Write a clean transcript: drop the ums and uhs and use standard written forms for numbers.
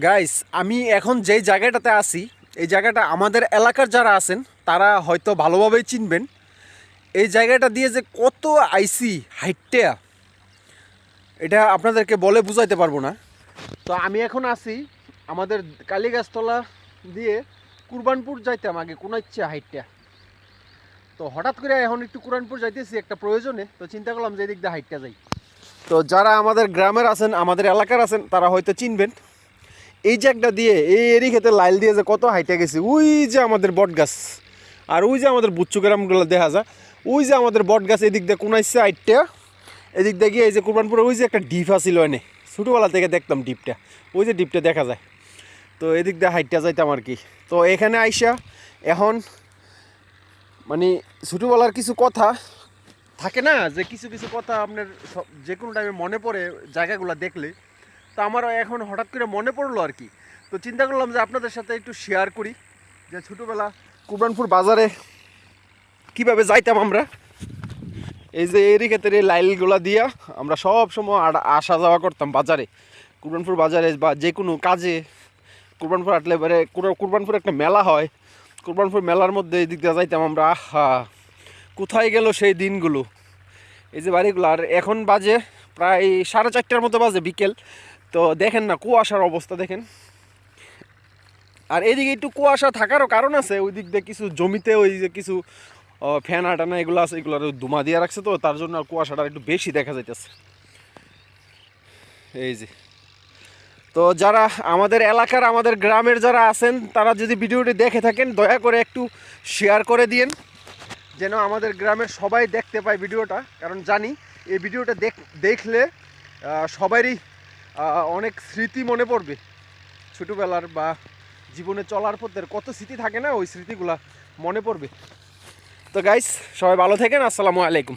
Guys, আমি এখন যেই জায়গাটাতে আছি এই জায়গাটা আমাদের এলাকার যারা আছেন তারা হয়তো ভালোভাবেই চিনবেন। এই জায়গাটা দিয়ে যে কত আইসি হাইটটা এটা আপনাদেরকে বলে বুঝাইতে পারবো না। তো আমি এখন আছি আমাদের কালীগাছতলা দিয়ে কুরবানপুর যাইতাম আগে কোনো ইচ্ছে হাইটটা। তো হঠাৎ করে এখন একটু কুরবানপুর যাইতেছি একটা প্রয়োজনে, তো চিন্তা করলাম যে এদিক দিয়ে হাইটটা যাই। তো যারা আমাদের গ্রামের আছেন আমাদের এলাকার আছেন তারা হয়তো চিনবেন। এই জায়গাটা দিয়ে এই এরি খেতে লাইল দিয়ে যে কত হাইটে গেছে, ওই যে আমাদের বট গাছ আর ওই যে আমাদের বুচ্চু গ্রামগুলো দেখা যায়, ওই যে আমাদের বট গাছ এদিক দিয়ে কোন আসছে হাইটটা, এদিক দিয়ে গিয়ে এই যে কুরবানপুরে ওই যে একটা ডিপ আসিল এনে, ছোটোবেলা থেকে দেখতাম ডিপটা, ওই যে ডিপটা দেখা যায়। তো এদিক দিয়ে হাইটটা যাইতাম আর কি। তো এখানে আইসা এখন মানে ছোটোবেলার কিছু কথা থাকে না, যে কিছু কিছু কথা আপনার যে কোনো টাইমে মনে পড়ে জায়গাগুলো দেখলে। তো আমারও এখন হঠাৎ করে মনে পড়লো আর কি। তো চিন্তা করলাম যে আপনাদের সাথে একটু শেয়ার করি যে ছোটোবেলা কুরবানপুর বাজারে কিভাবে যাইতাম আমরা। এই যে এরি ক্ষেত্রে এই লাইলগুলা দিয়া আমরা সব সময় আসা যাওয়া করতাম বাজারে, কুরবানপুর বাজারে বা যে কোনো কাজে। কুরবানপুর হাঁটলে এবারে কুরবানপুর একটা মেলা হয়, কুরবানপুর মেলার মধ্যে এই দিক দিয়ে যাইতাম আমরা। আহা, কোথায় গেল সেই দিনগুলো। এই যে বাড়িগুলো, আর এখন বাজে প্রায় 4:30টার মতো বাজে বিকেল। তো দেখেন না কুয়াশার অবস্থা দেখেন। আর এদিকে একটু কুয়াশা থাকারও কারণ আছে, ওই দিক দিয়ে কিছু জমিতে ওই যে কিছু ফ্যান আটানা এগুলো আছে, এগুলো ধুমা দিয়ে রাখছে, তো তার জন্য কুয়াশাটা একটু বেশি দেখা যাইতেছে। এই যে, তো যারা আমাদের এলাকার আমাদের গ্রামের যারা আছেন তারা যদি ভিডিওটি দেখে থাকেন দয়া করে একটু শেয়ার করে দিয়েন, যেন আমাদের গ্রামের সবাই দেখতে পায় ভিডিওটা। কারণ জানি এই ভিডিওটা দেখলে সবারই অনেক স্মৃতি মনে পড়বে ছোটোবেলার, বা জীবনে চলার পথের কত স্মৃতি থাকে না, ওই স্মৃতিগুলা মনে পড়বে। তো গাইস, সবাই ভালো থাকেন, আসসালামু আলাইকুম।